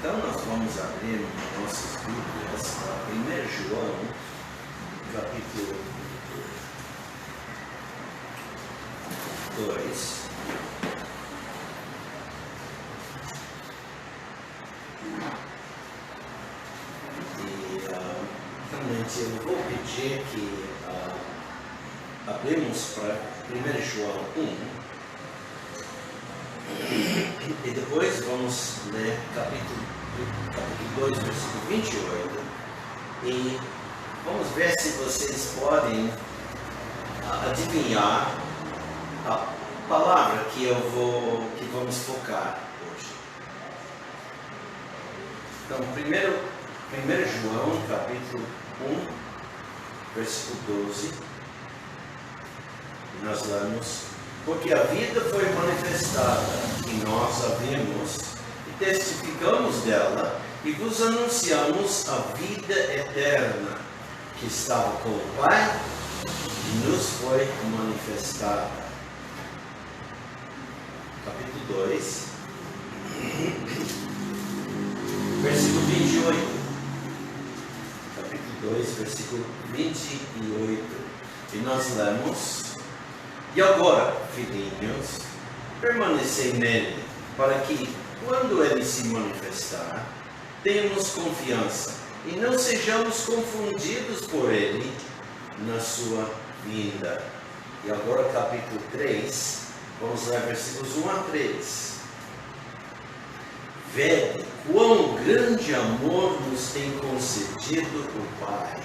Então nós vamos abrir nossas Bíblias para 1 João, capítulo 2. Realmente eu vou pedir que abrimos para 1 João 1 e depois vamos ler capítulo 2, versículo 28 e vamos ver se vocês podem adivinhar a palavra que vamos focar hoje. Então, 1 João, capítulo 1, versículo 12, nós lemos: porque a vida foi manifestada, e nós a vimos, e testificamos dela, e vos anunciamos a vida eterna, que estava com o Pai, e nos foi manifestada. Capítulo 2, versículo 28. Capítulo 2, versículo 28. E nós lemos: e agora, filhinhos, permanecei nele, para que, quando ele se manifestar, tenhamos confiança e não sejamos confundidos por ele na sua vinda. E agora, capítulo 3, vamos ler versículos 1 a 3. Vede quão grande amor nos tem concedido o Pai,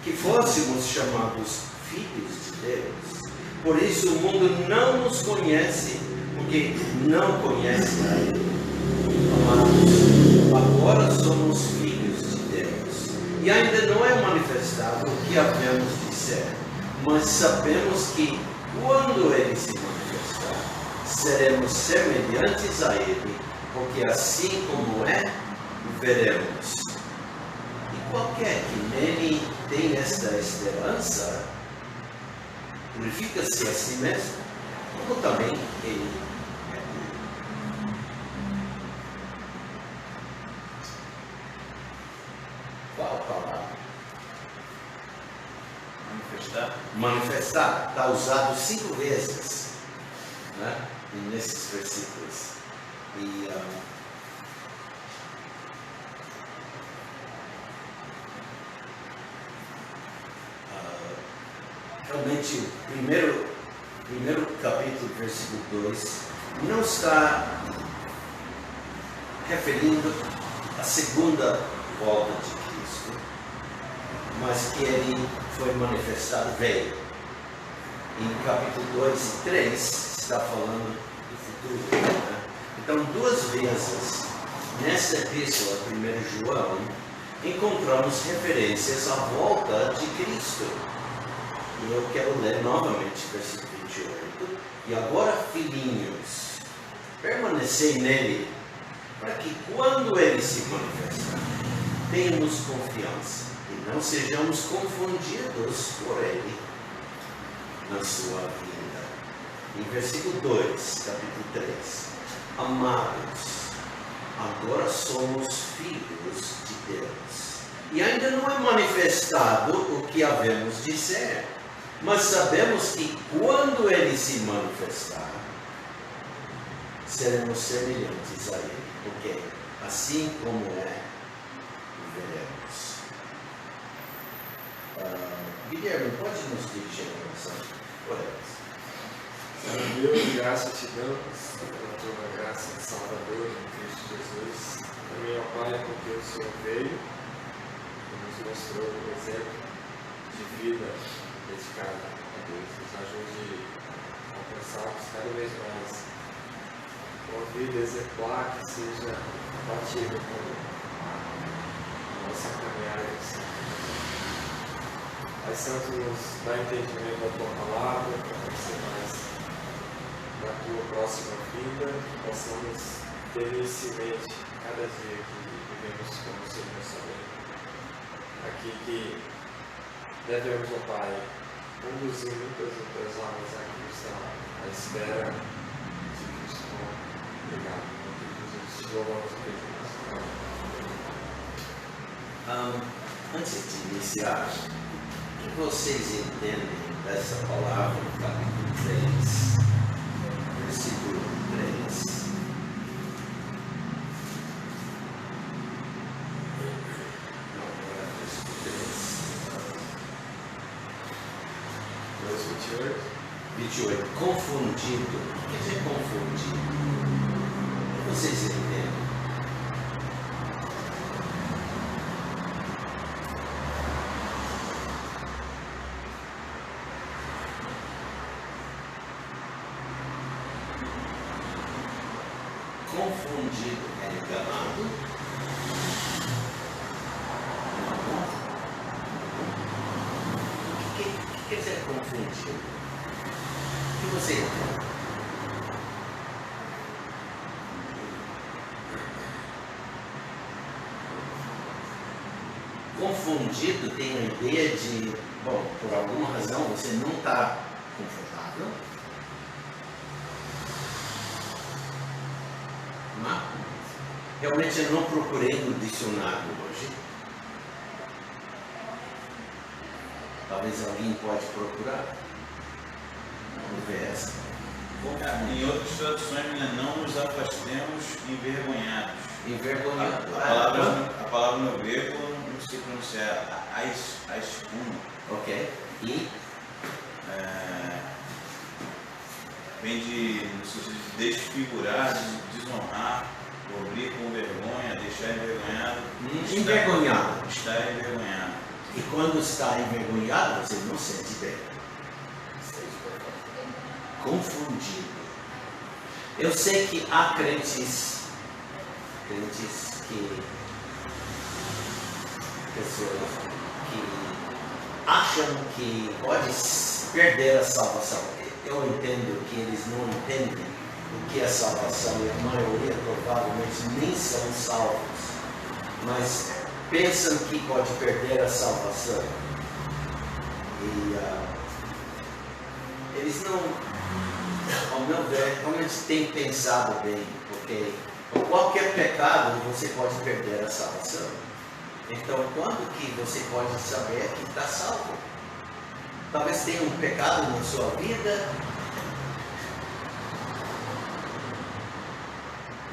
que fôssemos chamados filhos de Deus. Por isso o mundo não nos conhece, porque não conhece a Ele. Amados, agora somos filhos de Deus, e ainda não é manifestado o que havemos de ser, mas sabemos que, quando Ele se manifestar, seremos semelhantes a Ele, porque assim como é, o veremos. E qualquer que nele tem esta esperança, purifica-se a si mesmo, como também ele é puro. Qual palavra? Manifestar. Está usado 5 vezes, né, nesses versículos. E realmente o primeiro capítulo, versículo 2, não está referindo à segunda volta de Cristo, mas que ele foi manifestado, veio. Em capítulo 2 e 3 está falando do futuro, né? Então, 2 vezes nesta epístola, 1 João, encontramos referências à volta de Cristo. E eu quero ler novamente versículo 28. E agora, filhinhos, permanecei nele, para que quando ele se manifestar, tenhamos confiança e não sejamos confundidos por ele na sua vinda. Em versículo 2, capítulo 3. Amados, agora somos filhos de Deus, e ainda não é manifestado o que havemos de ser, mas sabemos que quando ele se manifestar, seremos semelhantes a ele, porque assim como é, o veremos. Guilherme, pode nos dirigir a oração? Senhor Deus, graça te damos pela tua graça de Salvador em Cristo Jesus. Também, ó Pai, porque o Senhor veio e nos mostrou um exemplo de vida dedicada a Deus. Nos ajude a alcançarmos cada vez mais uma vida exemplar que seja batida com a nossa caminhada. Pai Santo, nos dá entendimento da tua palavra, para conhecer mais da tua próxima vida, que possamos ter isso em mente cada dia que vivemos como Senhor sabendo. Aqui que devemos, ó Pai, conduzir muitas outras almas a Cristo, à espera de Cristo. Obrigado. Te louvamos e pedimos. Antes de iniciar, o que vocês entendem dessa palavra no capítulo 3, versículo 3? Não é versículo 3. 28. Confundido. O que quer dizer confundido? O que vocês entendem? Confundido é enganado. O que quer dizer confundido? O que você entende? Confundido tem a ideia de, bom, por alguma razão você não está confortável. Realmente eu não procurei no dicionário hoje. Talvez alguém pode procurar. Vamos ver essa. Em outras traduções, não nos afastemos envergonhados. Envergonhado. A palavra no grego não sei pronunciar. Aiskun. Ok. E? Vem no sentido de desfigurar, desonrar, cobrir com vergonha, deixar envergonhado. Envergonhado. Estar envergonhado. E quando está envergonhado, você não sente bem. Confundido. Eu sei que há crentes que pessoas que acham que pode perder a salvação. Eu entendo que eles não entendem o que é salvação e a maioria provavelmente nem são salvos, mas pensam que pode perder a salvação. E eles não, ao meu ver, realmente têm pensado bem, porque por qualquer pecado você pode perder a salvação. Então, quando que você pode saber que está salvo? Talvez tenha um pecado na sua vida,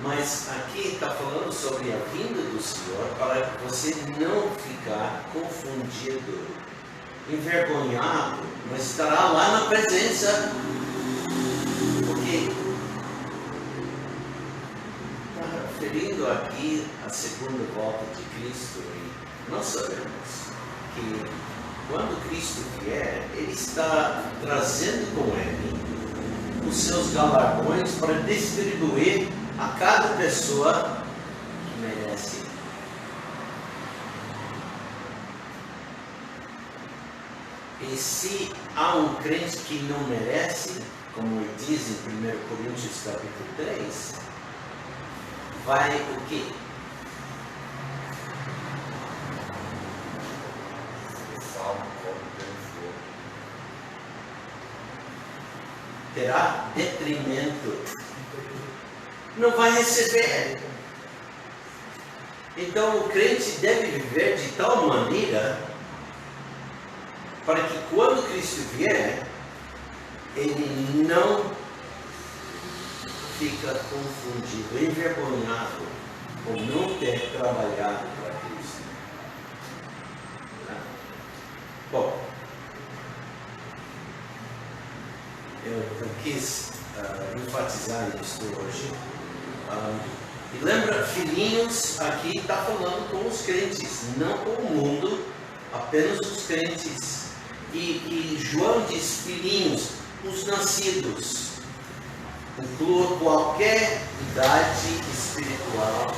mas aqui está falando sobre a vinda do Senhor para você não ficar confundido, envergonhado, mas estará lá na presença, porque está referindo aqui a segunda volta de Cristo e nós sabemos que quando Cristo vier, Ele está trazendo com Ele os seus galardões para distribuir a cada pessoa que merece. E se há um crente que não merece, como ele diz em 1 Coríntios capítulo 3, vai o quê? Terá detrimento, não vai receber. Então o crente deve viver de tal maneira para que quando Cristo vier, ele não fica confundido, envergonhado por não ter trabalhado para Cristo. Bom, eu quis enfatizar isso hoje. E lembra, filhinhos, aqui está falando com os crentes, não com o mundo, apenas os crentes. E João diz filhinhos, os nascidos, inclua qualquer idade espiritual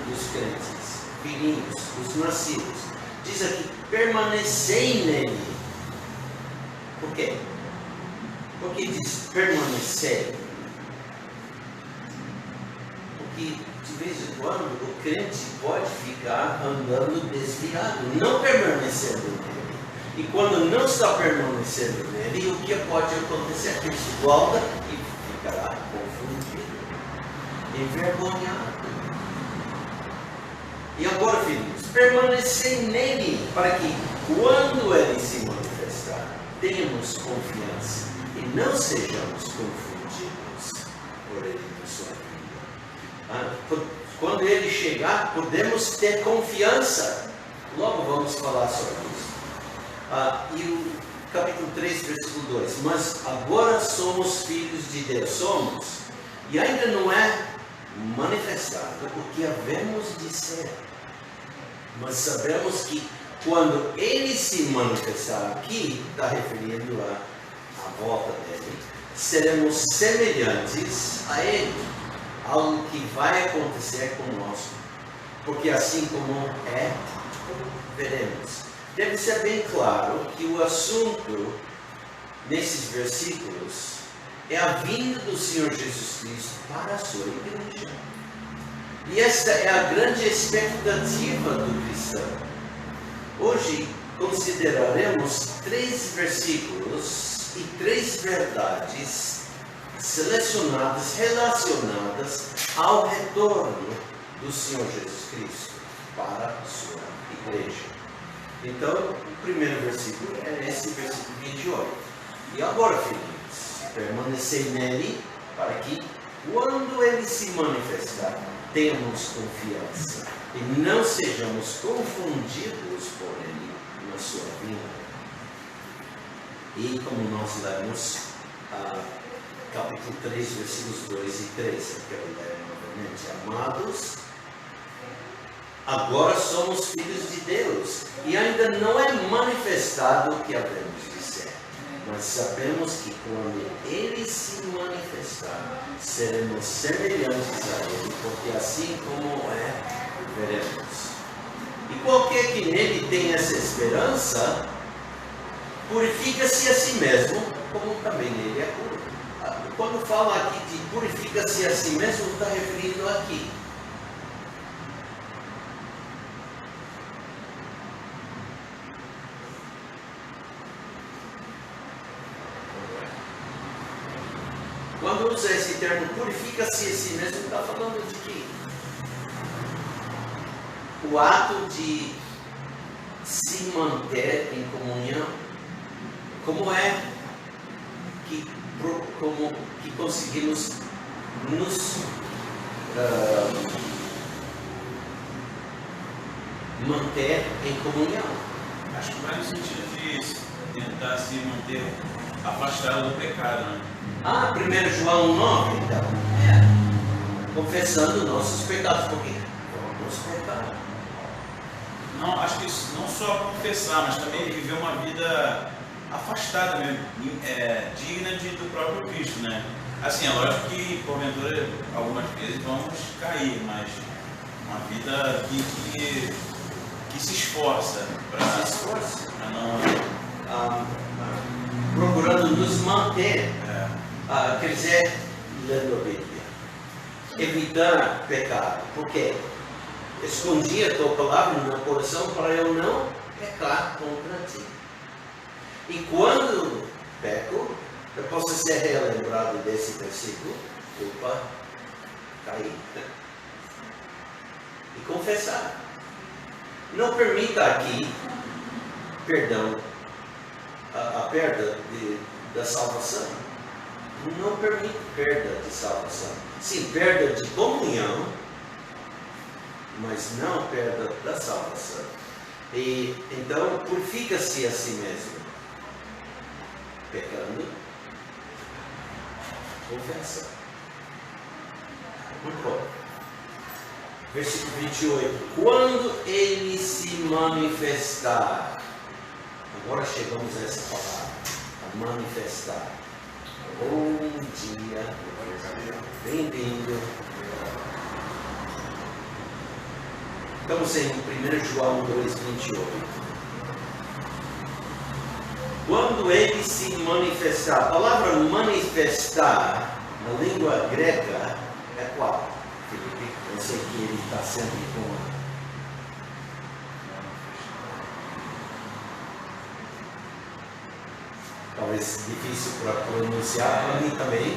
dos crentes, filhinhos, os nascidos. Diz aqui, permanecei nele. Por quê? Porque diz permanecer. Porque de vez em quando o crente pode ficar andando desviado, não permanecendo nele. E quando não está permanecendo nele, o que pode acontecer? Cristo volta e ficará confundido, envergonhado. E agora, filhos, permanecei nele, para que, quando ele se manifestar, tenhamos confiança e não sejamos confundidos por ele na sua vida. Quando ele chegar, podemos ter confiança. Logo vamos falar sobre isso. E o capítulo 3, versículo 2. Mas agora somos filhos de Deus. Somos. E ainda não é manifestado o que havemos de ser. Mas sabemos que quando ele se manifestar, aqui está referindo à volta dele, seremos semelhantes a ele. Algo que vai acontecer conosco. Porque assim como é, veremos. Deve ser bem claro que o assunto nesses versículos é a vinda do Senhor Jesus Cristo para a sua igreja. E esta é a grande expectativa do cristão. Hoje consideraremos 3 versículos e 3 verdades selecionadas, relacionadas ao retorno do Senhor Jesus Cristo para a sua igreja. Então, o primeiro versículo é esse versículo 28. E agora, filhos, permanecei nele, para que, quando ele se manifestar, tenhamos confiança e não sejamos confundidos por ele na sua vinda. E como nós lemos capítulo 3, versículos 2 e 3, eu quero ler novamente. Amados, agora somos filhos de Deus, e ainda não é manifestado o que havemos de ser. Mas sabemos que quando ele se manifestar, seremos semelhantes a ele, porque assim como é, veremos. E qualquer que nele tem essa esperança, purifica-se a si mesmo, como também nele é puro. Quando fala aqui de purifica-se a si mesmo, está referindo aqui. Quando usa esse termo purifica-se a si mesmo, está falando de que o ato de se manter em comunhão, como é que conseguimos nos manter em comunhão. Acho que vai no sentido de tentar se manter afastado do pecado, né? 1 João 9, então. Confessando nossos pecados, porque vamos pecar. Não, acho que isso, não só confessar, mas também viver uma vida afastada mesmo, digna do próprio Cristo, né? Assim, é lógico que porventura algumas vezes vamos cair, mas uma vida que se esforça para não procurando nos manter, quer dizer, lendo a Bíblia, evitar pecado, porque escondi a tua palavra no meu coração para eu não pecar contra ti. E quando peco, eu posso ser relembrado desse versículo, caí, e confessar. Não permita aqui perdão, a perda da salvação. Não permite perda de salvação. Sim, perda de comunhão, mas não perda da salvação. E então purifica-se a si mesmo, pecando, confessa. Muito bom. Versículo 28. Quando ele se manifestar, agora chegamos a essa palavra, a manifestar. Bom dia, bem-vindo. Estamos em 1 João 2,28. Quando ele se manifestar, a palavra manifestar na língua grega é qual? Felipe, eu sei que ele está sempre com talvez difícil para pronunciar, para mim também.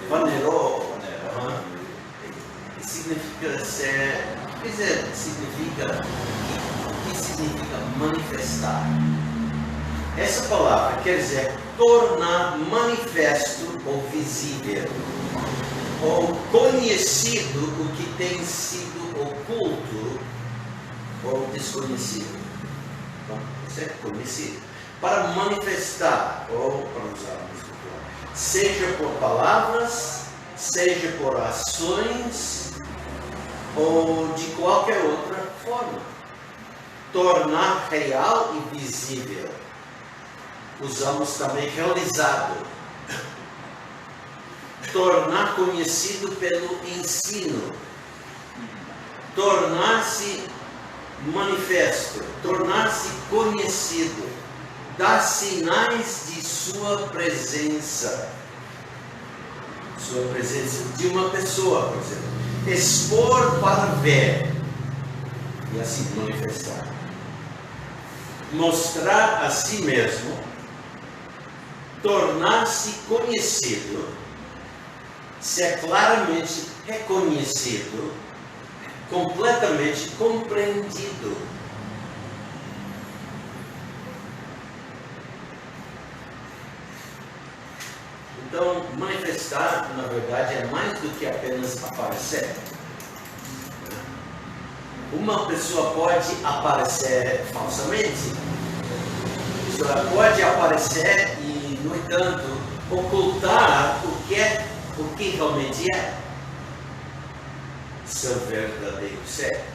Fanero. E significa significa ser, quer dizer, o que significa manifestar? Essa palavra quer dizer tornar manifesto ou visível, ou conhecido o que tem sido oculto ou desconhecido. Então, isso é conhecido. Para manifestar, ou para usarmos, seja por palavras, seja por ações, ou de qualquer outra forma. Tornar real e visível. Usamos também realizado. Tornar conhecido pelo ensino. Tornar-se manifesto. Tornar-se conhecido. Dar sinais de sua presença. Sua presença de uma pessoa, por exemplo. Expor para ver. E assim manifestar. Mostrar a si mesmo. Tornar-se conhecido, ser claramente reconhecido, completamente compreendido. Então, manifestar, na verdade, é mais do que apenas aparecer. Uma pessoa pode aparecer falsamente, ela pode aparecer e, no entanto, ocultar o que realmente é seu verdadeiro ser.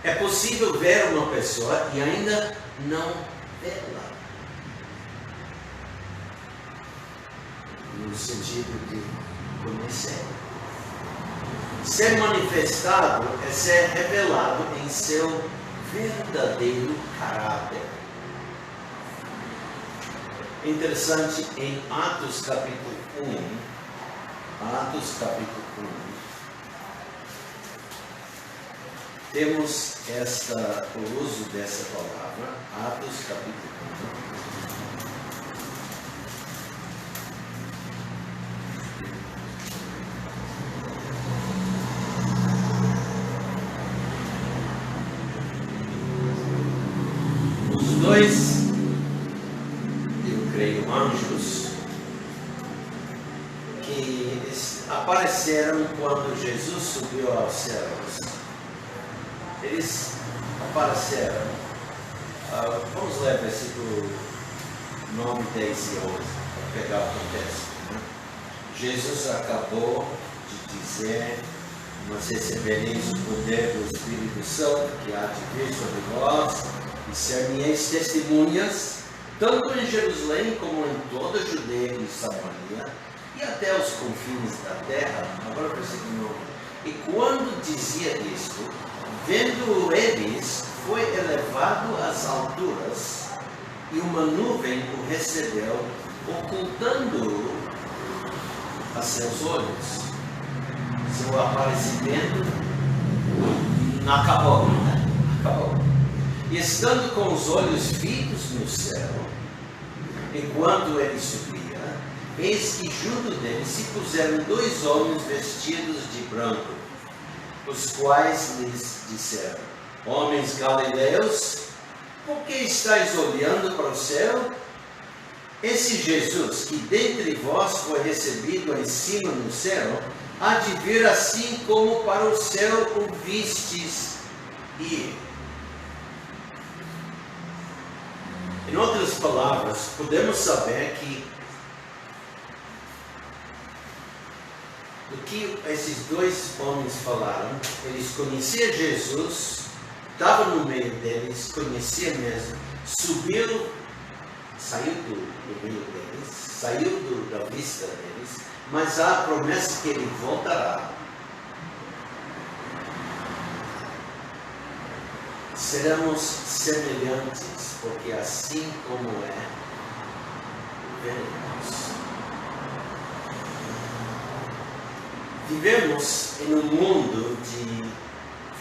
É possível ver uma pessoa e ainda não vê-la. No sentido de conhecer. Ser manifestado é ser revelado em seu verdadeiro caráter. Interessante, em Atos capítulo 1, temos o uso dessa palavra, Atos capítulo 1. Os dois, eu creio, anjos, que apareceram quando Jesus subiu aos céus. Eles apareceram. Vamos ler o versículo 9, 10 e 11, para pegar o contexto. Né? Jesus acabou de dizer: mas recebereis o poder do Espírito Santo, que há de vir sobre vós, e ser-me-eis testemunhas, tanto em Jerusalém como em toda a Judeia e Samaria, e até os confins da terra. Agora o versículo 9. E quando dizia isto, vendo eles, foi elevado às alturas, e uma nuvem o recebeu, ocultando-o a seus olhos. Seu aparecimento acabou. E estando com os olhos fitos no céu, enquanto ele subia, eis que junto dele se puseram dois homens vestidos de branco, os quais lhes disseram: homens galileus, por que estáis olhando para o céu? Esse Jesus, que dentre vós foi recebido em cima no céu, há de vir assim como para o céu o vistes ir. Em outras palavras, podemos saber que o que esses dois homens falaram, eles conheciam Jesus, estavam no meio deles, conheciam mesmo, subiu, saiu do meio deles, saiu da vista deles, mas há a promessa que ele voltará. Seremos semelhantes, porque assim como é, veremos. Vivemos em um mundo de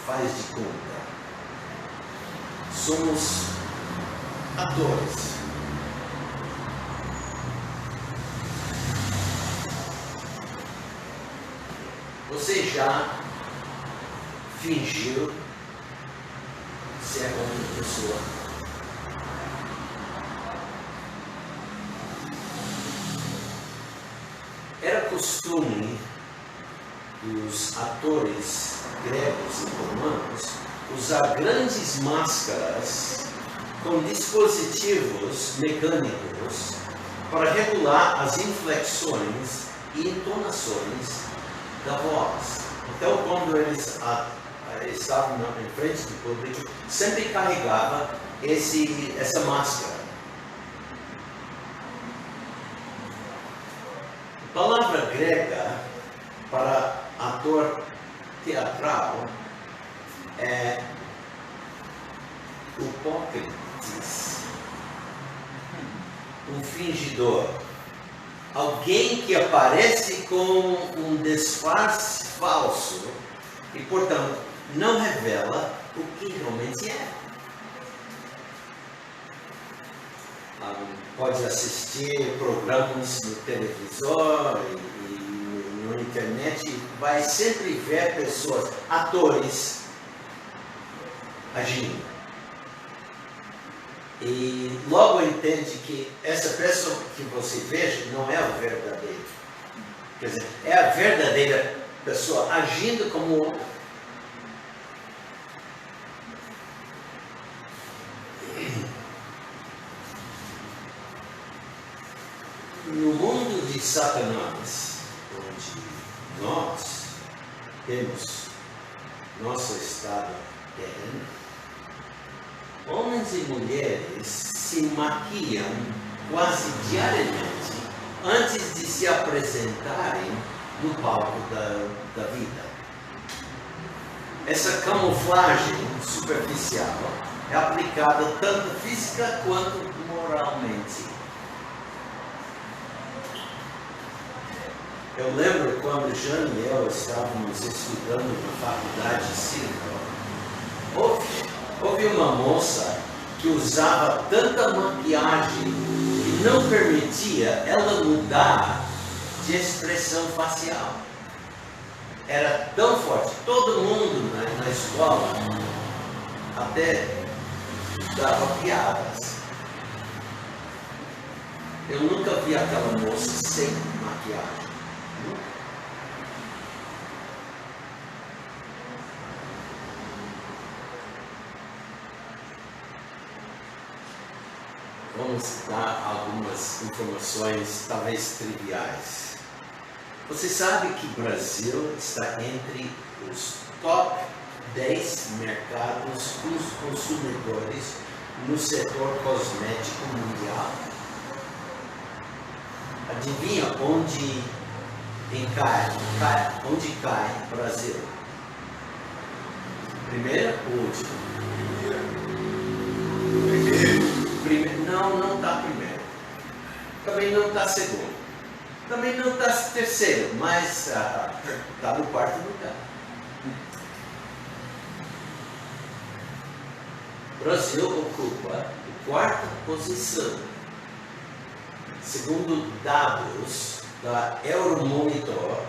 faz de conta. Somos atores. Você já fingiu ser outra pessoa? Era costume dos atores gregos e romanos usar grandes máscaras com dispositivos mecânicos para regular as inflexões e entonações da voz. Então, quando eles estavam em frente do público, sempre carregava essa máscara. A palavra grega para ator teatral é hipócrites, um fingidor, alguém que aparece com um disfarce falso e, portanto, não revela o que realmente é. Pode assistir programas no televisor e na internet, vai sempre ver pessoas, atores, agindo. E logo entende que essa pessoa que você veja não é o verdadeiro. Quer dizer, é a verdadeira pessoa agindo como outra. No mundo de Satanás, onde nós temos nosso estado terreno, homens e mulheres se maquiam quase diariamente antes de se apresentarem no palco da vida. Essa camuflagem superficial é aplicada tanto física quanto moralmente. Eu lembro quando Jane e eu estávamos estudando na faculdade civil, houve uma moça que usava tanta maquiagem que não permitia ela mudar de expressão facial. Era tão forte, todo mundo na escola até dava piadas. Eu nunca vi aquela moça sem maquiagem. Vamos dar algumas informações, talvez triviais. Você sabe que o Brasil está entre os top 10 mercados dos consumidores no setor cosmético mundial? Adivinha onde cai o Brasil? Primeiro ou último? Não está primeiro. Também não está segundo. Também não está terceiro, mas está no quarto lugar. O Brasil ocupa a quarta posição, segundo dados da Euromonitor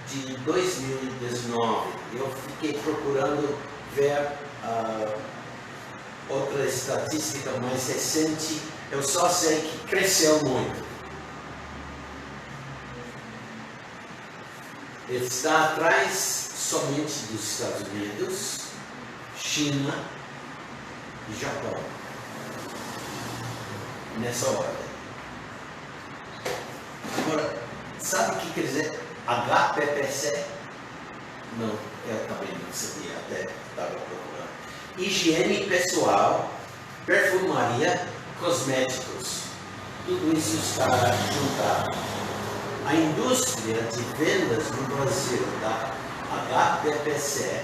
de 2019. Eu fiquei procurando ver outra estatística mais recente. Eu só sei que cresceu muito. Ele está atrás somente dos Estados Unidos, China e Japão. Nessa ordem. Agora, sabe o que quer dizer HPPC? Não, eu também não sabia, até estava procurando. Higiene pessoal, perfumaria, cosméticos. Tudo isso está juntado. A indústria de vendas no Brasil da HPPC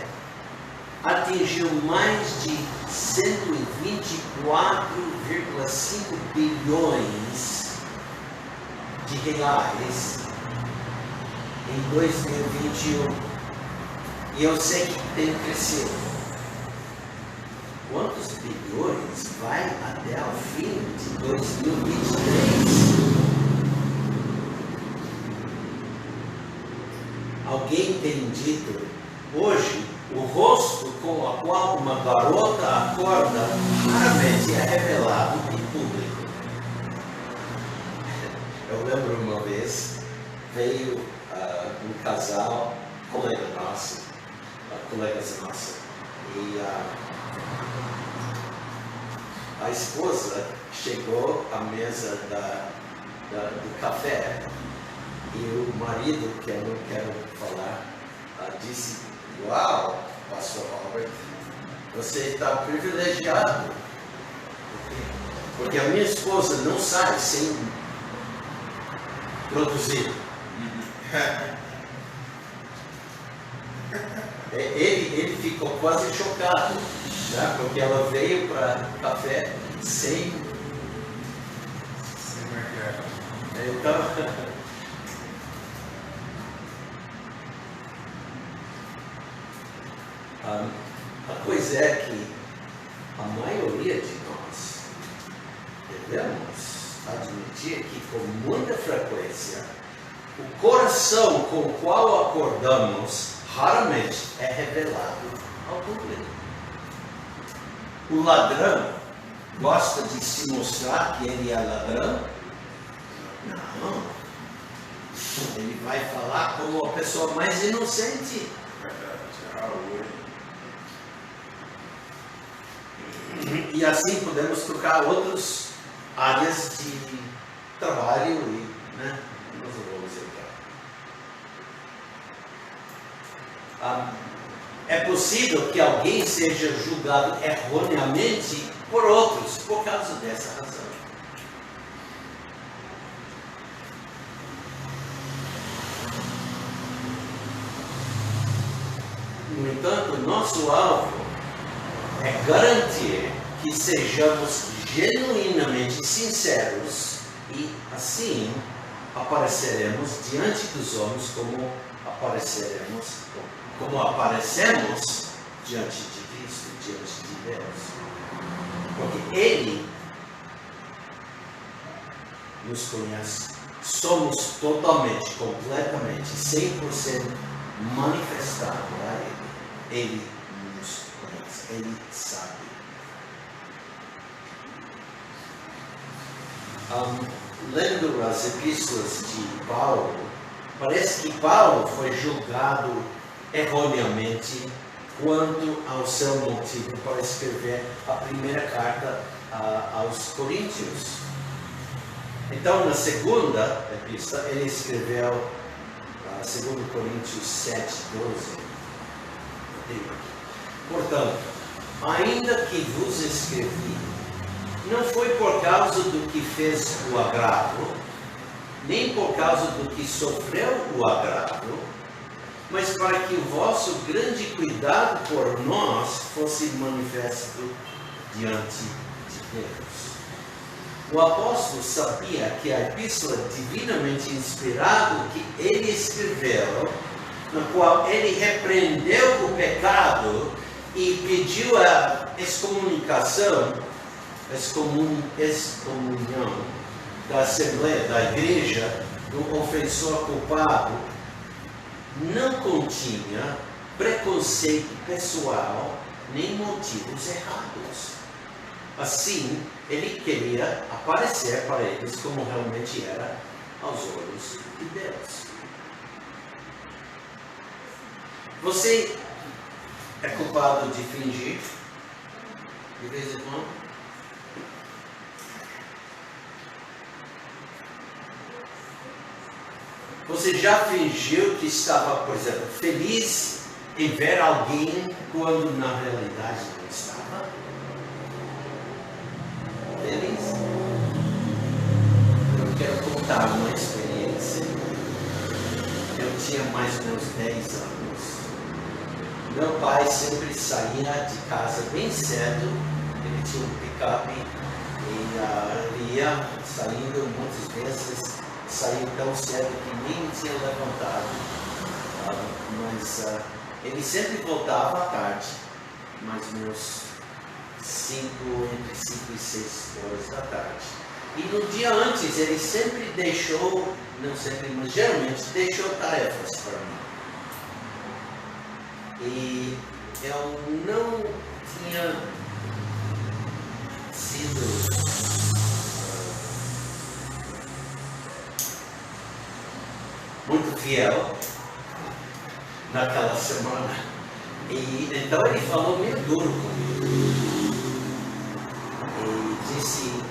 atingiu mais de 124,5 bilhões de reais em 2021. E eu sei que tem crescido. Quantos bilhões vai até o fim de 2023? alguém tem dito, hoje, o rosto com o qual uma garota acorda raramente é revelado em público. Eu lembro uma vez, veio um casal, colegas nossos, e a esposa chegou à mesa do café e o marido, que eu não quero falar, disse: "Uau, Pastor Robert, você está privilegiado, porque a minha esposa não sai sem produzir." Ele ficou quase chocado, né? Porque ela veio para o café sem marcar. Então, a coisa é que a maioria de nós devemos admitir que com muita frequência o coração com o qual acordamos raramente é revelado ao público. O ladrão gosta de se mostrar que ele é ladrão? Não. Ele vai falar como a pessoa mais inocente. E assim podemos trocar outras áreas de trabalho e, né, nós não vamos entrar. É possível que alguém seja julgado erroneamente por outros por causa dessa razão. No entanto, nosso alvo é garantir que sejamos genuinamente sinceros e, assim, apareceremos diante dos homens como aparecemos diante de Cristo, diante de Deus. Porque Ele nos conhece, somos totalmente, completamente, 100% manifestado a Ele. Ele nos conhece, Ele sabe. Lendo as epístolas de Paulo, parece que Paulo foi julgado erroneamente quanto ao seu motivo para escrever a primeira carta aos Coríntios. Então, na segunda epístola, ele escreveu 2 Coríntios 7, 12. Portanto, ainda que vos escrevi, não foi por causa do que fez o agrado, nem por causa do que sofreu o agrado, mas para que o vosso grande cuidado por nós fosse manifesto diante de Deus. O apóstolo sabia que a epístola divinamente inspirada que ele escreveu, na qual ele repreendeu o pecado e pediu a excomunhão da Assembleia, da Igreja, do ofensor culpado, não continha preconceito pessoal nem motivos errados. Assim, ele queria aparecer para eles como realmente era aos olhos de Deus. Você é culpado de fingir de vez em quando? Você já fingiu que estava, por exemplo, feliz em ver alguém quando na realidade não estava? Feliz? Eu quero contar uma experiência. Eu tinha mais ou menos 10 anos. Meu pai sempre saía de casa bem cedo. Ele tinha um picape e ele ia saindo muitas vezes. Saiu tão cedo que nem tinha levantado, mas ele sempre voltava à tarde, mais ou menos entre 5 e 6 horas da tarde. E no dia antes ele sempre deixou, não sempre, mas geralmente deixou tarefas para mim. E eu não tinha sido muito fiel naquela semana. E então ele falou meio duro comigo. E disse,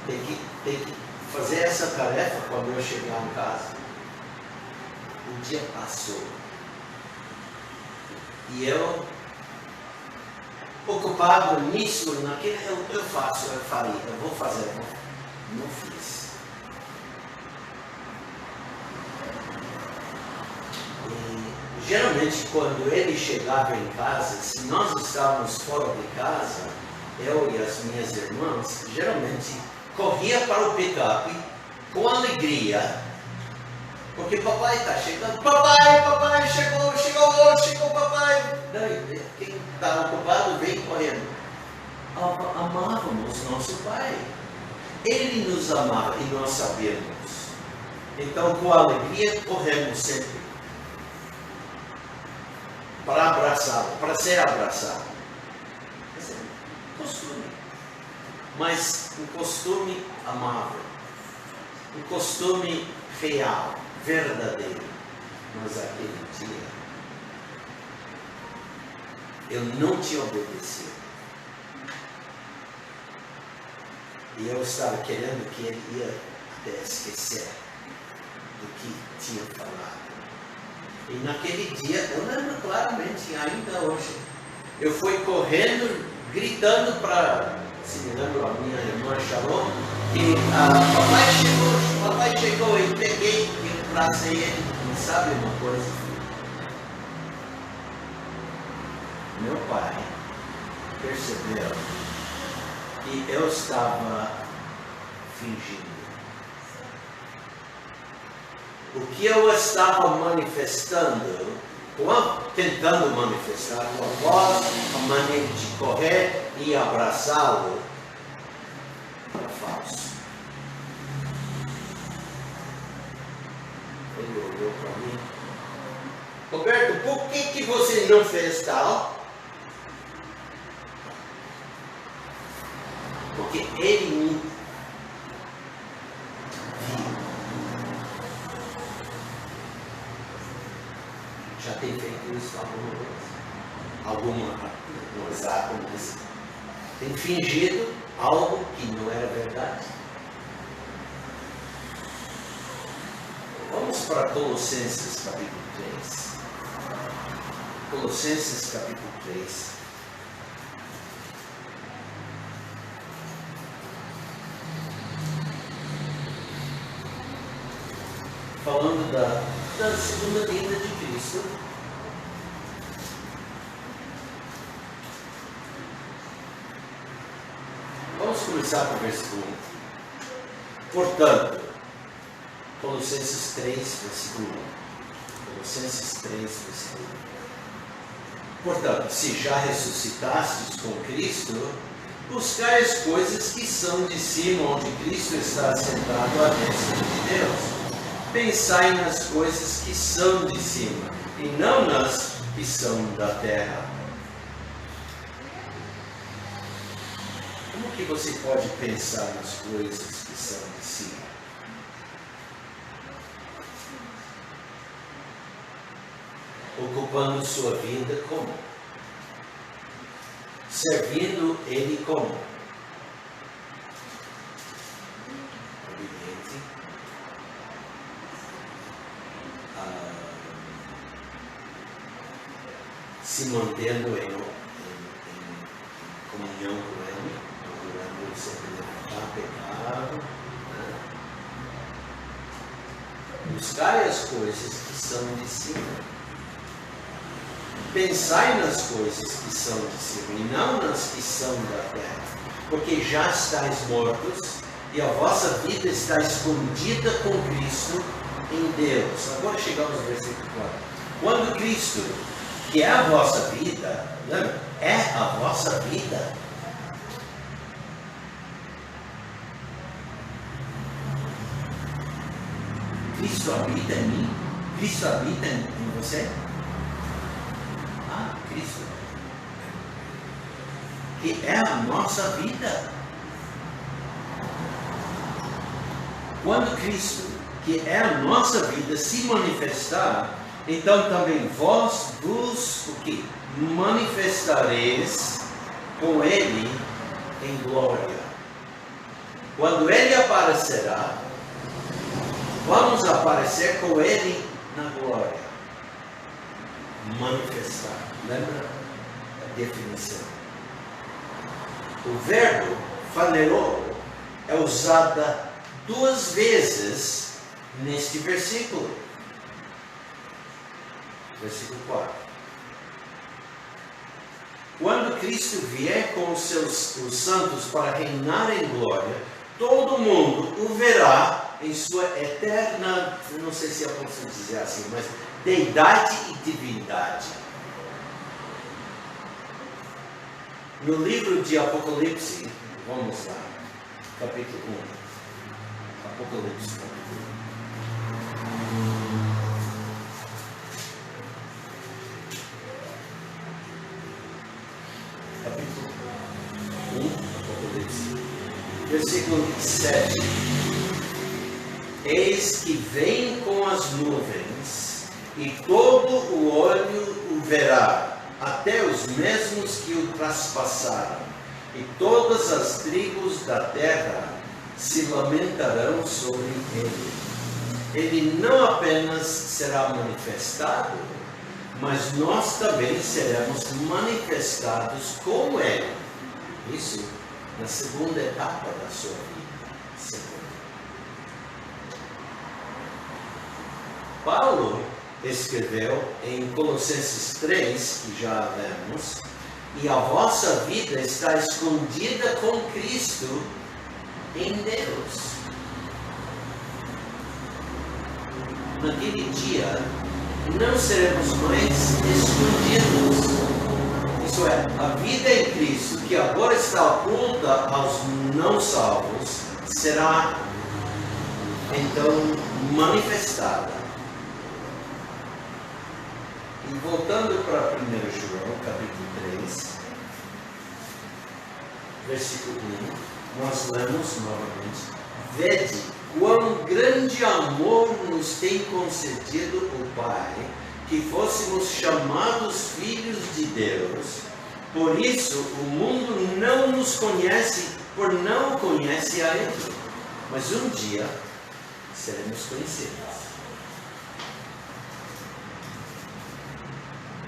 tem que fazer essa tarefa quando eu chegar em casa. O dia passou. E eu, ocupado nisso, naquele, eu faria, eu vou fazer. Não fiz. E, geralmente, quando ele chegava em casa, se nós estávamos fora de casa, eu e as minhas irmãs, geralmente corria para o pick-up com alegria, porque papai está chegando. Papai, chegou papai. Daí, quem está ocupado vem correndo. Amávamos nosso pai. Ele nos amava e nós sabíamos. Então, com alegria, corremos sempre para abraçá-lo, para ser abraçado. Esse é um costume. Mas um costume amável. Um costume real, verdadeiro. Mas aquele dia, eu não te obedeci. E eu estava querendo que ele ia até esquecer do que tinha falado. E naquele dia, eu lembro claramente, ainda hoje, eu fui correndo, gritando para, se me lembro, a minha irmã Sharon, que papai chegou e peguei e abracei ele. E sabe uma coisa? Meu pai percebeu que eu estava fingindo. O que eu estava manifestando, tentando manifestar com a voz, a maneira de correr e abraçá-lo, era falso. Ele olhou para mim. Roberto, por que você não fez tal? Porque ele me viu. Já tem feito isso alguma vez? Não exato, mas tem fingido algo que não era verdade. Vamos para Colossenses capítulo 3. Colossenses capítulo 3. Falando da segunda vinda de Cristo. Vamos começar com o versículo 1. Portanto, Colossenses 3, versículo 1. Colossenses 3, versículo 1. Portanto, se já ressuscitastes com Cristo, buscai as coisas que são de cima, onde Cristo está sentado à destra de Deus. Pensai nas coisas que são de cima, e não nas que são da terra. Como que você pode pensar nas coisas que são de cima? Ocupando sua vida como? Servindo Ele como? Obediente. Se mantendo em comunhão com Ele, procurando sempre levantar pecado. Né? Buscai as coisas que são de cima. Pensai nas coisas que são de cima e não nas que são da terra, porque já estáis mortos e a vossa vida está escondida com Cristo em Deus. Agora chegamos ao versículo 4. Quando Cristo, que é a vossa vida, lembra? É a vossa vida. Cristo habita em mim? Cristo habita em você? Cristo, que é a nossa vida. Quando Cristo, que é a nossa vida, se manifestar, então também vós vos o quê? Manifestareis com Ele em glória. Quando Ele aparecerá, vamos aparecer com Ele na glória. Manifestar. Lembra a definição? O verbo phaneroo é usado 2 vezes neste versículo. Versículo 4. Quando Cristo vier com os santos para reinar em glória, todo mundo o verá em sua eterna, não sei se eu posso dizer assim, mas deidade e divindade. No livro de Apocalipse, vamos lá, capítulo 1. Apocalipse, capítulo 1. Capítulo 1, Apocalipse, versículo 7. Eis que vem com as nuvens, e todo o olho o verá, até os mesmos que o traspassaram, e todas as tribos da terra se lamentarão sobre ele. Ele não apenas será manifestado, mas nós também seremos manifestados com ele. Isso na segunda etapa da sua vida. Paulo escreveu em Colossenses 3, que já lemos, e a vossa vida está escondida com Cristo em Deus. Naquele dia, não seremos mais escondidos. Isso é, a vida em Cristo, que agora está oculta aos não salvos, será então manifestada. E voltando para 1 João, capítulo 3, versículo 1, nós lemos novamente: vede quão grande amor nos tem concedido o Pai, que fôssemos chamados filhos de Deus. Por isso o mundo não nos conhece, por não conhece a Ele. Mas um dia seremos conhecidos.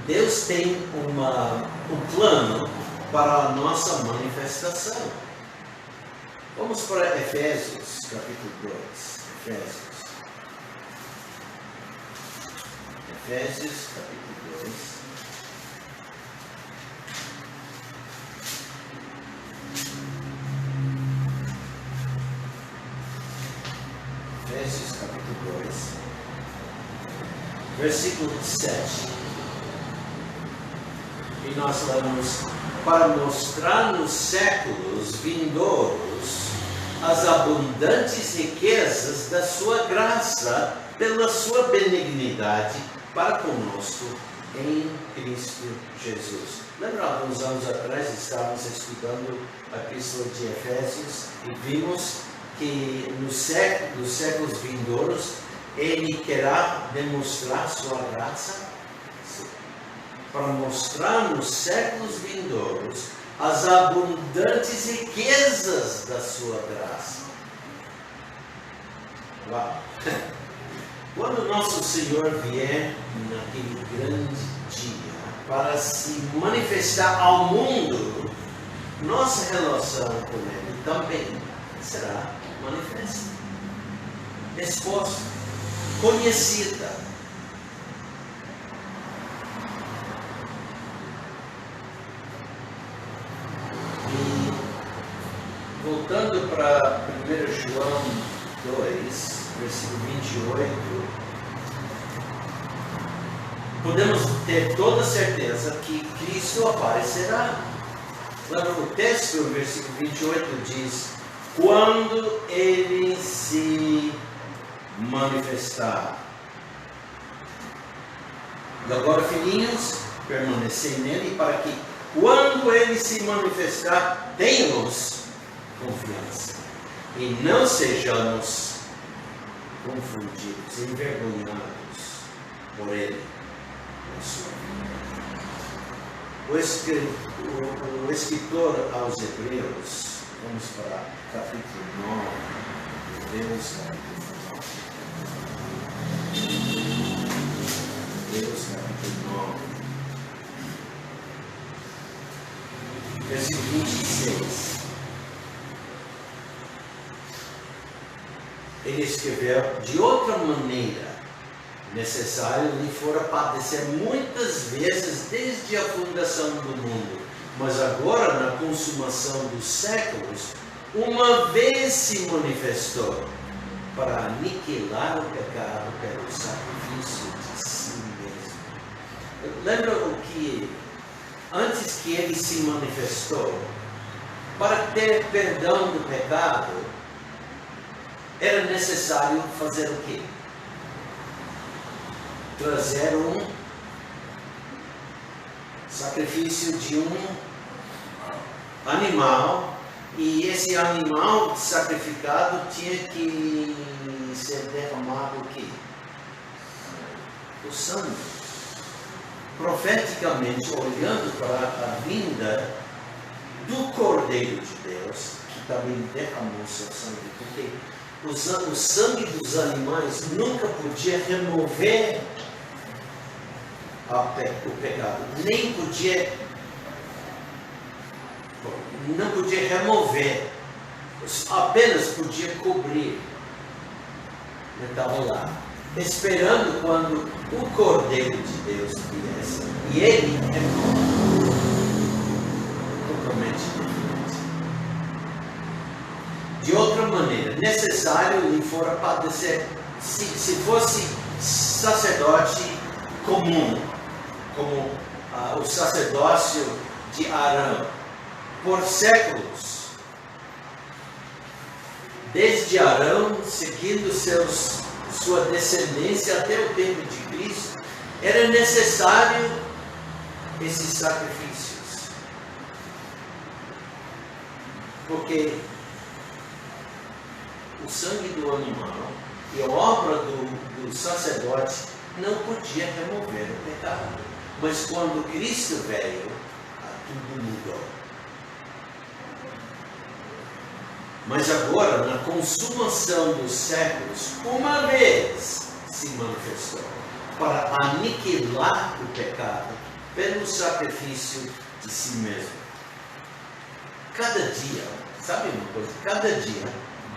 Deus tem um plano para a nossa manifestação. Vamos para Efésios, capítulo 2. Efésios, capítulo 2. Efésios, capítulo 2. Versículo 7. E nós lemos: para mostrar nos séculos vindouros as abundantes riquezas da sua graça pela sua benignidade para conosco em Cristo Jesus. Lembra, alguns anos atrás estávamos estudando a Epístola de Efésios e vimos que nos séculos vindouros Ele querá demonstrar sua graça? Para mostrar nos séculos vindouros as abundantes riquezas da sua graça. Uau! Quando nosso Senhor vier naquele grande dia para se manifestar ao mundo, nossa relação com Ele também será manifesta, exposta, conhecida. Voltando para 1 João 2, versículo 28, podemos ter toda certeza que Cristo aparecerá. O texto, o versículo 28 diz: quando Ele se manifestar. E agora, filhinhos, permanecer nele para que, quando ele se manifestar, tenhamos confiança e não sejamos confundidos, envergonhados por ele na sua vida. O escritor aos Hebreus, vamos para capítulo 9, Hebreus capítulo 9. Hebreus capítulo 9, versículo 26. Ele escreveu: de outra maneira, necessário lhe fora padecer muitas vezes desde a fundação do mundo, mas agora, na consumação dos séculos, uma vez se manifestou para aniquilar o pecado pelo sacrifício de si mesmo. Lembra o que, antes que ele se manifestou, para ter perdão do pecado, era necessário fazer o quê? Trazer um sacrifício de um animal, e esse animal sacrificado tinha que ser derramado o quê? O sangue. Profeticamente, olhando para a vinda do Cordeiro de Deus, que também derramou seu sangue, porque o sangue dos animais nunca podia remover o pecado, nem podia, não podia remover, apenas podia cobrir. Eu estava lá, esperando quando o Cordeiro de Deus viesse, e ele é totalmente diferente. De outra maneira, necessário lhe fora padecer, se fosse sacerdote comum, como o sacerdócio de Arão, por séculos, desde Arão, seguindo sua descendência até o tempo de Cristo, era necessário esses sacrifícios, porque o sangue do animal e a obra do sacerdote não podia remover o pecado. Mas quando Cristo veio, tudo mudou. Mas agora, na consumação dos séculos, uma vez se manifestou para aniquilar o pecado pelo sacrifício de si mesmo. Cada dia, sabe uma coisa? Cada dia,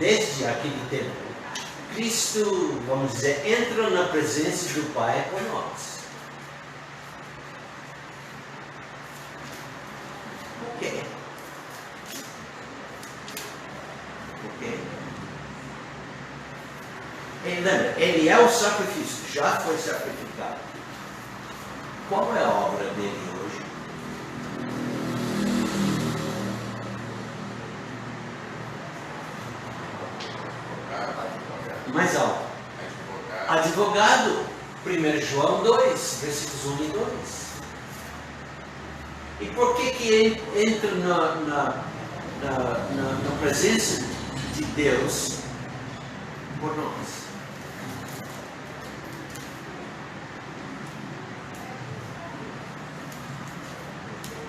desde aquele tempo, Cristo, vamos dizer, entra na presença do Pai por nós. Por quê? Ele é o sacrifício, já foi sacrificado. Qual é a obra dele hoje? Mais alto. Advogado. 1 João 2, versículos 1 e 2. E por que entra na presença de Deus por nós?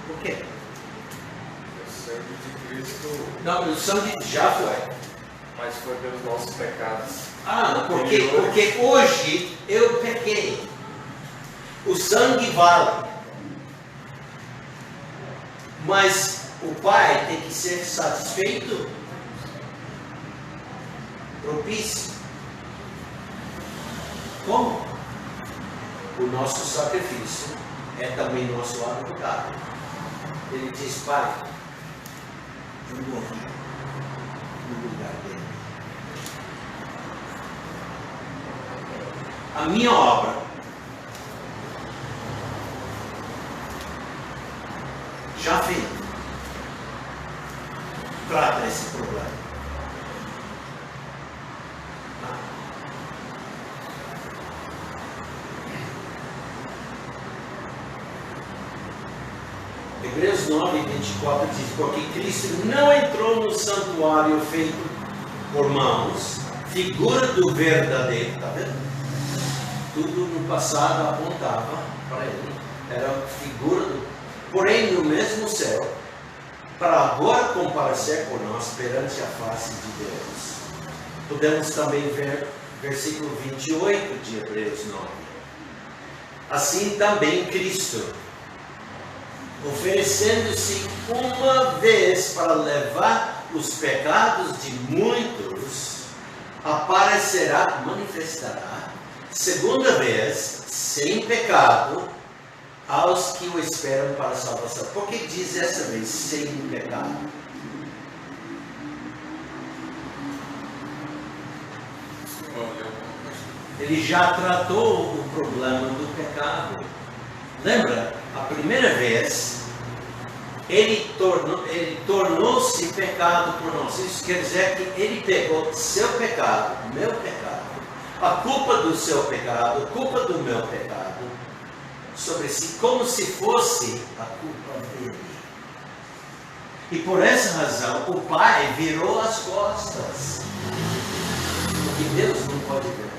Por quê? O sangue de Cristo. Não, o sangue já foi. Mas foi pelos nossos pecados. Porque hoje eu pequei. O sangue vale. Mas o Pai tem que ser satisfeito. Propício. Como? O nosso sacrifício é também nosso advogado. Ele diz: Pai, eu morri no lugar dele. A minha obra já fez. Trata esse problema. Hebreus 9, 24 diz: porque Cristo não entrou no santuário feito por mãos, figura do verdadeiro, está vendo? Tudo no passado apontava para ele, era figura do, porém no mesmo céu, para agora comparecer por nós perante a face de Deus. Podemos também ver versículo 28 de Hebreus 9. Assim também Cristo, oferecendo-se uma vez para levar os pecados de muitos, aparecerá, manifestará, segunda vez, sem pecado, aos que o esperam para a salvação. Por que diz essa vez sem pecado? Ele já tratou o problema do pecado. Lembra? A primeira vez, ele tornou-se pecado por nós. Isso quer dizer que ele pegou seu pecado, meu pecado, a culpa do seu pecado, a culpa do meu pecado, sobre si, como se fosse a culpa dele. E por essa razão, o Pai virou as costas. Porque Deus não pode ver.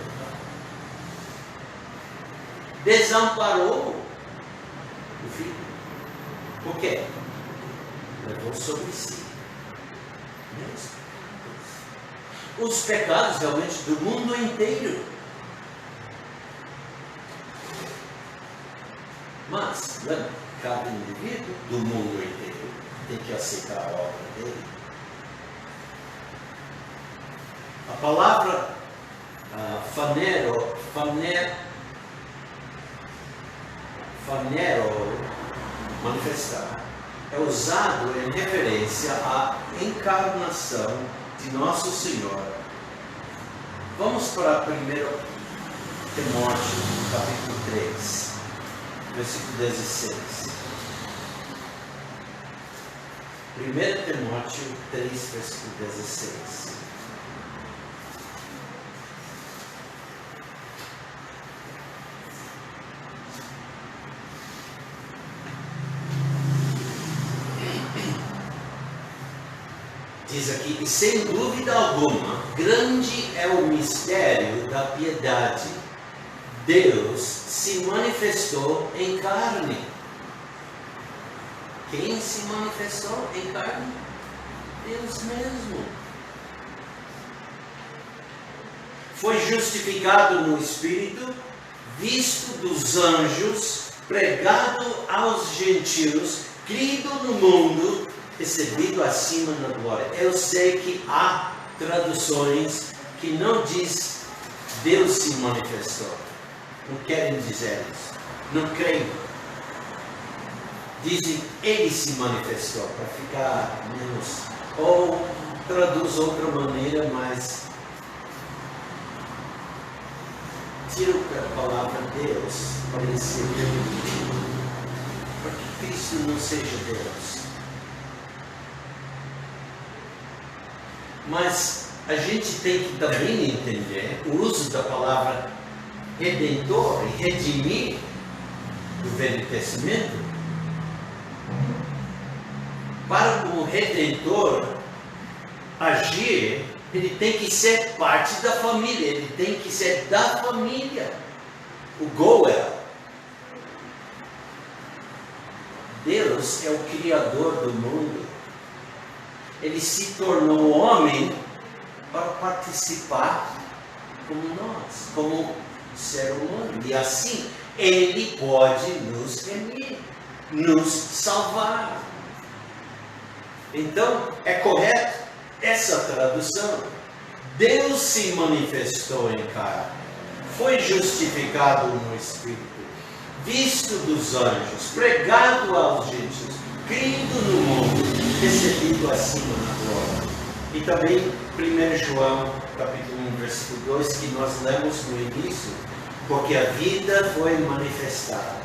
Desamparou o Filho. Por quê? Levou sobre si os pecados realmente do mundo inteiro. Mas, lembra, cada indivíduo do mundo inteiro tem que aceitar a obra dele. A palavra fanero, manifestar, é usado em referência à encarnação de Nosso Senhor. Vamos para 1 Timóteo, capítulo 3, versículo 16. 1 Timóteo 3, versículo 16. Diz aqui: e sem dúvida alguma, grande é o mistério da piedade. Deus se manifestou em carne. Quem se manifestou em carne? Deus mesmo. Foi justificado no Espírito, visto dos anjos, pregado aos gentios, crido no mundo, recebido acima na glória. Eu sei que há traduções que não diz Deus se manifestou. Não querem dizer isso. Não creem. Dizem Ele se manifestou, para ficar menos. Ou traduz outra maneira, mas tira a palavra Deus para inserir. Para que Cristo não seja Deus. Mas a gente tem que também entender o uso da palavra redentor e redimir do Velho Testamento. Para o redentor agir, ele tem que ser parte da família, ele tem que ser da família. O Goel. Deus é o Criador do mundo. Ele se tornou homem para participar como nós, como ser humano. E assim, Ele pode nos remir, nos salvar. Então, é correto essa tradução. Deus se manifestou em carne, foi justificado no Espírito, visto dos anjos, pregado aos gentios, crido no mundo, recebido acima na glória. E também 1 João, capítulo 1, versículo 2, que nós lemos no início, porque a vida foi manifestada.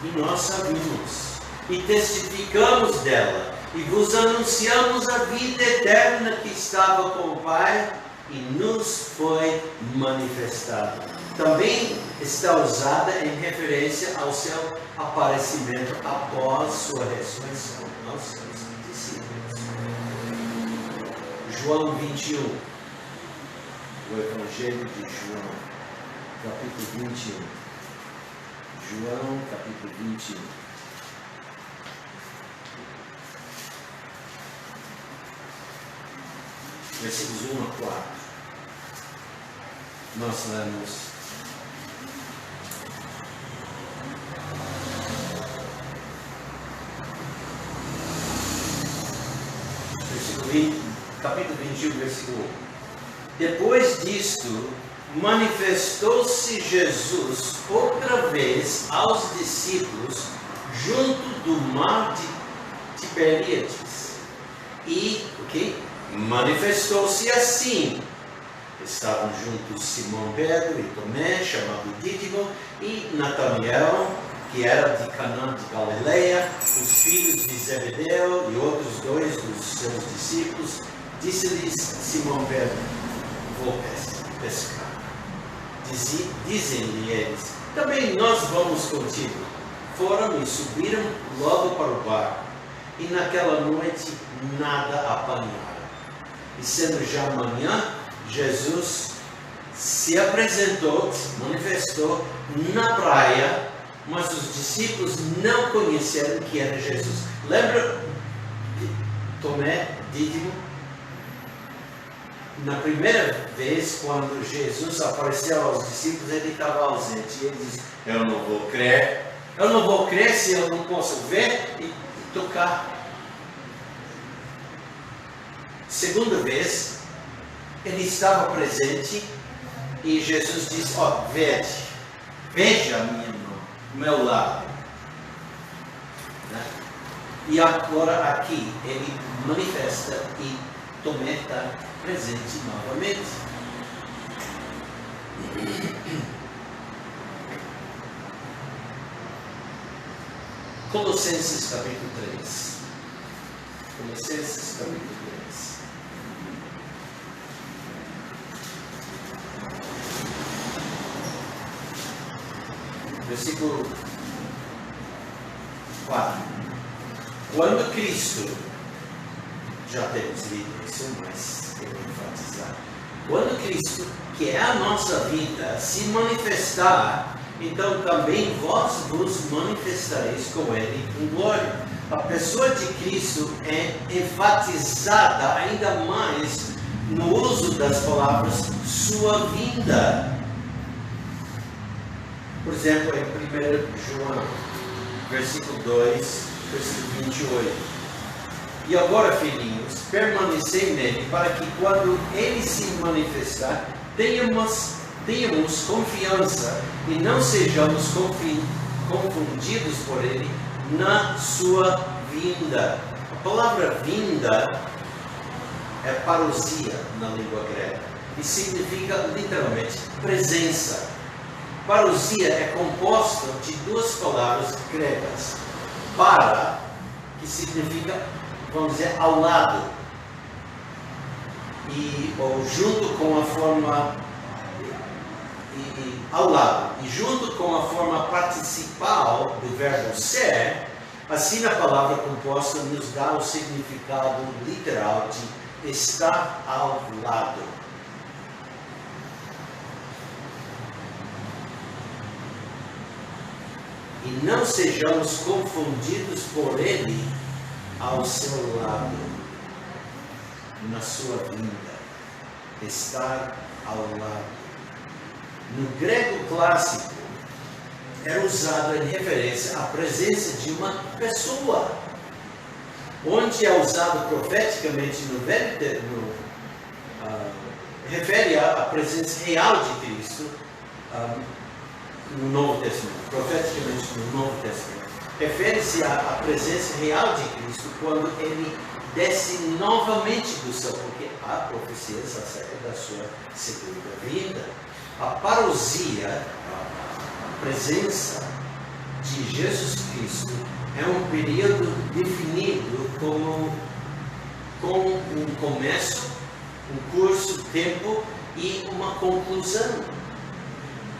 E nós sabemos, e testificamos dela, e vos anunciamos a vida eterna que estava com o Pai, e nos foi manifestada. também está usada em referência ao seu aparecimento após sua ressurreição aos seus discípulos. João 21, o Evangelho de João, capítulo 21. João, capítulo 21. Versículos 1 a 4. Nós lemos. Capítulo 21, versículo 1. Depois disto, manifestou-se Jesus outra vez aos discípulos junto do mar de Tiberíades. E manifestou-se assim. Estavam juntos Simão Pedro e Tomé, chamado Dídimo, e Natanael, que era de Canaã de Galileia, os filhos de Zebedeu e outros dois dos seus discípulos. Disse-lhes Simão Pedro: vou pescar. Dizem-lhe eles: também nós vamos contigo. Foram e subiram logo para o barco, e naquela noite nada apanharam. E sendo já manhã, Jesus se apresentou, se manifestou na praia, mas os discípulos não conheceram que era Jesus. Lembra de Tomé, Dídimo? Na primeira vez, quando Jesus apareceu aos discípulos, ele estava ausente. E ele disse: eu não vou crer. Eu não vou crer se eu não posso ver e tocar. Segunda vez, ele estava presente e Jesus disse: veja a minha mão, o meu lado. Né? E agora aqui ele manifesta e Tomé está presente novamente. Colossenses capítulo 3. Colossenses capítulo 3. Versículo 4. Quando Cristo, já temos lido isso, mas eu vou enfatizar. Quando Cristo, que é a nossa vida, se manifestar, então também vós vos manifestareis com Ele em glória. A pessoa de Cristo é enfatizada ainda mais no uso das palavras sua vinda. Por exemplo, em 1 João, versículo 2, versículo 28. E agora, filhinhos, permanecei nele, para que quando ele se manifestar, tenhamos confiança e não sejamos confundidos por ele na sua vinda. A palavra vinda é parousia na língua grega e significa literalmente presença. Parousia é composta de duas palavras gregas. Para, que significa, vamos dizer, ao lado, ou junto com a forma, ao lado, e junto com a forma participal do verbo ser, assim a palavra composta nos dá o significado literal de estar ao lado. E não sejamos confundidos por ele ao seu lado, na sua vinda, estar ao lado. No grego clássico, era usado em referência à presença de uma pessoa, onde é usado profeticamente no Velho Testamento, refere à presença real de Cristo no Novo Testamento, profeticamente no Novo Testamento. Refere-se à presença real de Cristo quando ele desce novamente do céu, porque há profecias acerca da sua segunda vinda. A parousia, a presença de Jesus Cristo, é um período definido com um começo, um curso, tempo e uma conclusão.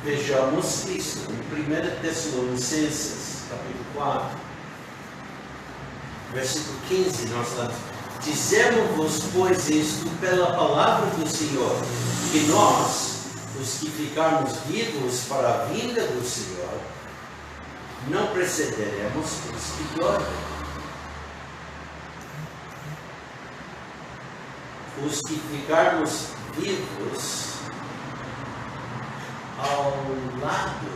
Vejamos isso em 1 Tessalonicenses, capítulo 4, versículo 15, nós lemos: dizemos-vos, pois, isto pela palavra do Senhor, que nós, os que ficarmos vivos para a vinda do Senhor, não precederemos os que dormem. Os que ficarmos vivos ao lado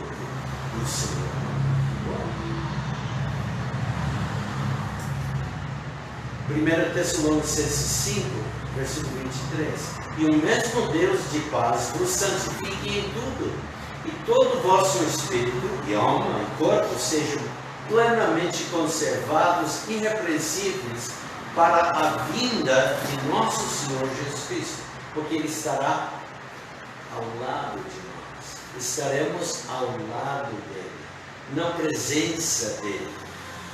do Senhor. 1 Tessalonicenses 5, versículo 23. E o mesmo Deus de paz vos santifique em tudo, e todo o vosso espírito, e alma, e corpo sejam plenamente conservados, irrepreensíveis, para a vinda de nosso Senhor Jesus Cristo, porque Ele estará ao lado de nós. Estaremos ao lado dele, na presença dele.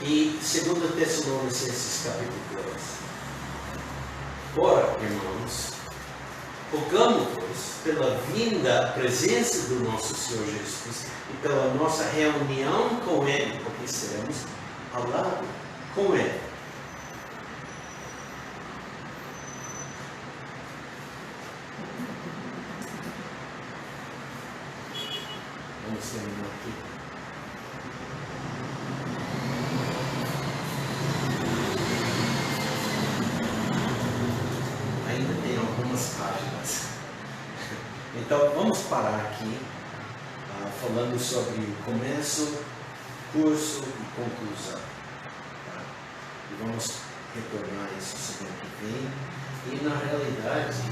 E 2 Tessalonicenses capítulo 2. Ora, irmãos, rogamo-vos pela vinda, presença do nosso Senhor Jesus Cristo e pela nossa reunião com Ele, porque estaremos ao lado com Ele. Vamos terminar aqui. Ainda tem algumas páginas. Então vamos parar aqui, falando sobre o começo, curso e conclusão. Tá? E vamos retornar isso semana que vem. E na realidade,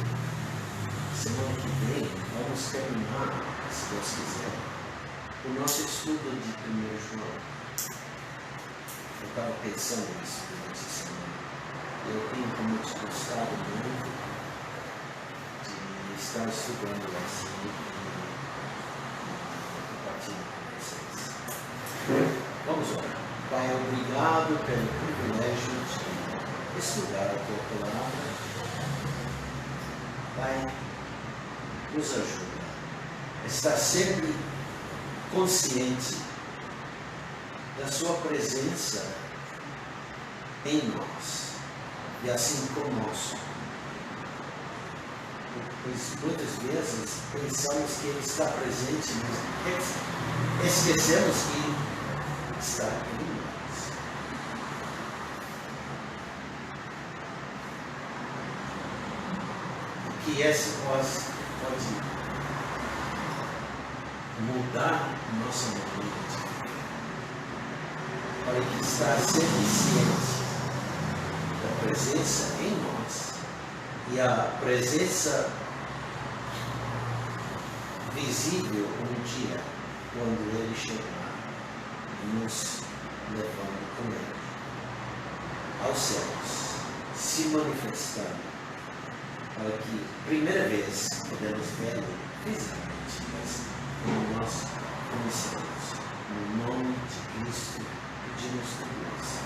semana que vem vamos terminar, se Deus quiser, o nosso estudo de 1 João. Eu estava pensando nisso durante essa semana. Eu tenho como gostado muito de estar estudando assim e compartilhando com vocês. Vamos orar. Pai, obrigado pelo privilégio de estudar a tua palavra. Pai, nos ajuda a estar sempre consciente da sua presença em nós e assim conosco. Pois muitas vezes pensamos que Ele está presente, mas esquecemos que está em nós. Que essa voz pode mudar nossa maneira de viver, para que estar sempre ciente da presença em nós e a presença visível um dia, quando Ele chegar, nos levando com Ele aos céus, se manifestando, para que, primeira vez, podemos vê-lo fisicamente, mas como nós conhecemos, no nome de Cristo, pedimos tudo isso.